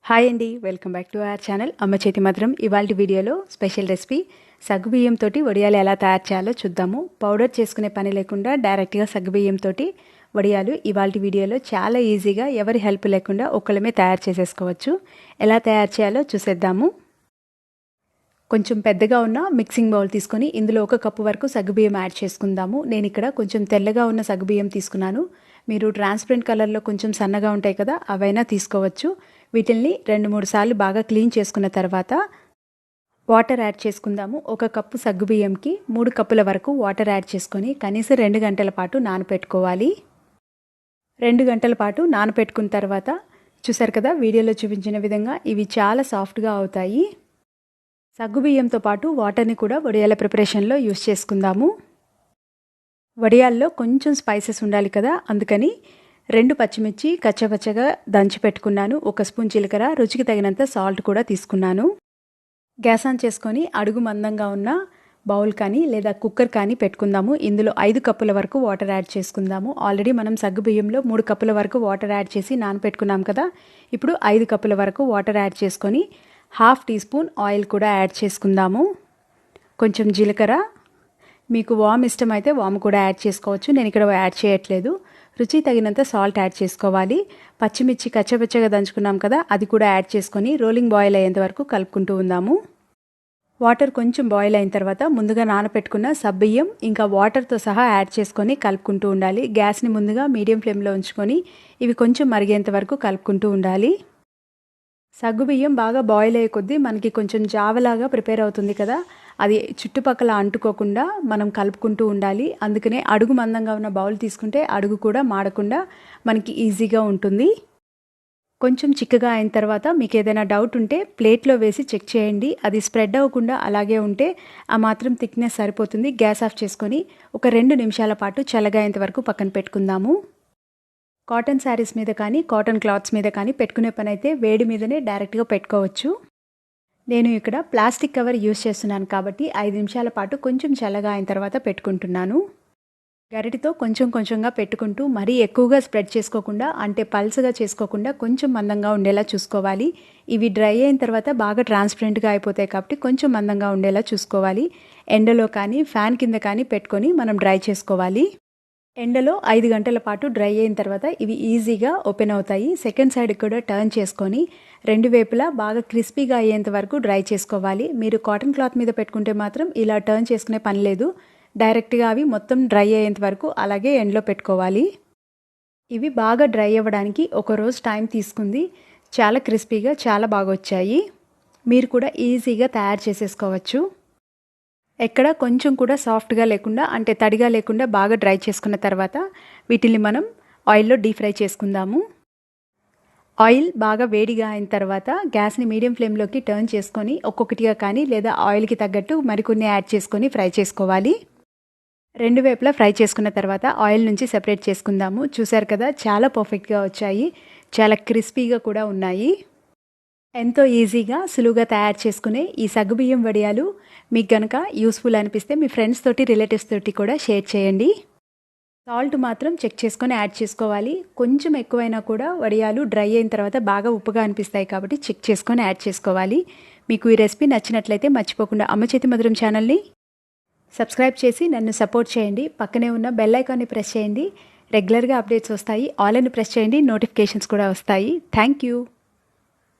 Hi అండి, welcome back to our channel అమ్మ చేతి మధురం. ఇవాళ వీడియోలో స్పెషల్ రెసిపీ సగ్గుబియ్యంతో వడియాలు ఎలా తయారు చేయాలో చూద్దాము. పౌడర్ చేసుకునే పని లేకుండా డైరెక్ట్గా సగ్గుబియ్యంతో వడియాలు ఇవాళ వీడియోలో చాలా ఈజీగా ఎవరి హెల్ప్ లేకుండా ఒక్కళ్ళమే తయారు చేసేసుకోవచ్చు. ఎలా తయారు చేయాలో చూసేద్దాము. కొంచెం పెద్దగా ఉన్న మిక్సింగ్ బౌల్ తీసుకొని ఇందులో 1 కప్పు వరకు సగ్గుబియ్యం యాడ్ చేసుకుందాము. నేను ఇక్కడ కొంచెం తెల్లగా ఉన్న సగ్గుబియ్యం తీసుకున్నాను. మీరు ట్రాన్స్పరెంట్ కలర్లో కొంచెం సన్నగా ఉంటాయి కదా, అవైనా తీసుకోవచ్చు. వీటిల్ని 2-3 సార్లు బాగా క్లీన్ చేసుకున్న తర్వాత వాటర్ యాడ్ చేసుకుందాము. 1 కప్పు సగ్గుబియ్యంకి 3 కప్పుల వరకు వాటర్ యాడ్ చేసుకొని కనీసం 2 గంటల పాటు నానపెట్టుకోవాలి. 2 గంటల పాటు నానపెట్టుకున్న తర్వాత చూసారు కదా, వీడియోలో చూపించిన విధంగా ఇవి చాలా సాఫ్ట్గా అవుతాయి. సగ్గుబియ్యంతో పాటు వాటర్ని కూడా వడియాల ప్రిపరేషన్లో యూస్ చేసుకుందాము. వడియాల్లో కొంచెం స్పైసెస్ ఉండాలి కదా, అందుకని 2 పచ్చిమిర్చి కచ్చపచ్చగా దంచి పెట్టుకున్నాను. 1 స్పూన్ జీలకర్ర, రుచికి తగినంత సాల్ట్ కూడా తీసుకున్నాను. గ్యాస్ ఆన్ చేసుకొని అడుగు మందంగా ఉన్న బౌల్ కానీ లేదా కుక్కర్ కానీ పెట్టుకుందాము. ఇందులో 5 కప్పుల వరకు వాటర్ యాడ్ చేసుకుందాము. ఆల్రెడీ మనం సగ్గుబియ్యంలో 3 కప్పుల వరకు వాటర్ యాడ్ చేసి నానపెట్టుకున్నాం కదా. ఇప్పుడు 5 కప్పుల వరకు వాటర్ యాడ్ చేసుకొని 1/2 టీ స్పూన్ ఆయిల్ కూడా యాడ్ చేసుకుందాము. కొంచెం జీలకర్ర, మీకు వామ్ ఇష్టమైతే వామ్ కూడా యాడ్ చేసుకోవచ్చు. నేను ఇక్కడ యాడ్ చేయట్లేదు. రుచి తగినంత సాల్ట్ యాడ్ చేసుకోవాలి. పచ్చిమిర్చి కచ్చపచ్చగా దంచుకున్నాం కదా, అది కూడా యాడ్ చేసుకొని రోలింగ్ బాయిల్ అయ్యేంత వరకు కలుపుకుంటూ ఉందాము. వాటర్ కొంచెం బాయిల్ అయిన తర్వాత ముందుగా నానపెట్టుకున్న సగ్గుబియ్యం ఇంకా వాటర్తో సహా యాడ్ చేసుకొని కలుపుకుంటూ ఉండాలి. గ్యాస్ని ముందుగా మీడియం ఫ్లేమ్లో ఉంచుకొని ఇవి కొంచెం మరిగేంత వరకు కలుపుకుంటూ ఉండాలి. సగ్గుబియ్యం బాగా బాయిల్ అయ్యే కొద్దీ మనకి కొంచెం జావలాగా ప్రిపేర్ అవుతుంది కదా, అది చుట్టుపక్కల అంటుకోకుండా మనం కలుపుకుంటూ ఉండాలి. అందుకనే అడుగు మందంగా ఉన్న బౌల్ తీసుకుంటే అడుగు కూడా మాడకుండా మనకి ఈజీగా ఉంటుంది. కొంచెం చిక్కగా అయిన తర్వాత మీకు ఏదైనా డౌట్ ఉంటే ప్లేట్లో వేసి చెక్ చేయండి. అది స్ప్రెడ్ అవ్వకుండా అలాగే ఉంటే ఆ మాత్రం థిక్నెస్ సరిపోతుంది. గ్యాస్ ఆఫ్ చేసుకొని ఒక 2 నిమిషాల పాటు చల్లగాయేంత వరకు పక్కన పెట్టుకుందాము. కాటన్ శారీస్ మీద కానీ కాటన్ క్లాత్స్ మీద కానీ పెట్టుకునే పని అయితే వేడి మీదనే డైరెక్ట్గా పెట్టుకోవచ్చు. నేను ఇక్కడ ప్లాస్టిక్ కవర్ యూస్ చేస్తున్నాను కాబట్టి 5 నిమిషాల పాటు కొంచెం చల్లగా అయిన తర్వాత పెట్టుకుంటున్నాను. గరిటితో కొంచెం కొంచెంగా పెట్టుకుంటూ మరీ ఎక్కువగా స్ప్రెడ్ చేసుకోకుండా, అంటే పల్చగా చేసుకోకుండా కొంచెం మందంగా ఉండేలా చూసుకోవాలి. ఇవి డ్రై అయిన తర్వాత బాగా ట్రాన్స్పరెంట్గా అయిపోతాయి కాబట్టి కొంచెం మందంగా ఉండేలా చూసుకోవాలి. ఎండలో కానీ ఫ్యాన్ కింద కానీ పెట్టుకొని మనం డ్రై చేసుకోవాలి. ఎండలో 5 గంటల పాటు డ్రై అయిన తర్వాత ఇవి ఈజీగా ఓపెన్ అవుతాయి. సెకండ్ సైడ్ కూడా టర్న్ చేసుకొని 2 వైపులా బాగా క్రిస్పీగా అయ్యేంత వరకు డ్రై చేసుకోవాలి. మీరు కాటన్ క్లాత్ మీద పెట్టుకుంటే మాత్రం ఇలా టర్న్ చేసుకునే పని లేదు. డైరెక్ట్గా అవి మొత్తం డ్రై అయ్యేంత వరకు అలాగే ఎండలో పెట్టుకోవాలి. ఇవి బాగా డ్రై అవ్వడానికి 1 రోజు టైం తీసుకుంది. చాలా క్రిస్పీగా చాలా బాగా వచ్చాయి. మీరు కూడా ఈజీగా తయారు చేసేసుకోవచ్చు. ఎక్కడ కొంచెం కూడా సాఫ్ట్గా లేకుండా, అంటే తడిగా లేకుండా బాగా డ్రై చేసుకున్న తర్వాత వీటిని మనం ఆయిల్లో డీప్ ఫ్రై చేసుకుందాము. ఆయిల్ బాగా వేడిగా అయిన తర్వాత గ్యాస్ని మీడియం ఫ్లేమ్లోకి టర్న్ చేసుకొని ఒక్కొక్కటిగా కానీ లేదా ఆయిల్కి తగ్గట్టు మరికొన్ని యాడ్ చేసుకొని ఫ్రై చేసుకోవాలి. 2 వైపులా ఫ్రై చేసుకున్న తర్వాత ఆయిల్ నుంచి సెపరేట్ చేసుకుందాము. చూసారు కదా, చాలా పర్ఫెక్ట్గా వచ్చాయి. చాలా క్రిస్పీగా కూడా ఉన్నాయి. ఎంతో ఈజీగా సులువుగా తయారు చేసుకునే ఈ సగ్గుబియ్యం వడియాలు మీకు గనక యూస్ఫుల్ అనిపిస్తే మీ ఫ్రెండ్స్ తోటి రిలేటివ్స్ తోటి కూడా షేర్ చేయండి. సాల్ట్ మాత్రం చెక్ చేసుకొని యాడ్ చేసుకోవాలి. కొంచెం ఎక్కువైనా కూడా వడియాలు డ్రై అయిన తర్వాత బాగా ఉప్పుగా అనిపిస్తాయి కాబట్టి చెక్ చేసుకొని యాడ్ చేసుకోవాలి. మీకు ఈ రెసిపీ నచ్చినట్లయితే మర్చిపోకుండా అమ్మ చేతి మధురం ఛానల్ని సబ్స్క్రైబ్ చేసి నన్ను సపోర్ట్ చేయండి. పక్కనే ఉన్న బెల్ ఐకాన్ని ప్రెస్ చేయండి. రెగ్యులర్గా అప్డేట్స్ వస్తాయి. ఆల్ అని ప్రెస్ చేయండి, నోటిఫికేషన్స్ కూడా వస్తాయి. Thank you.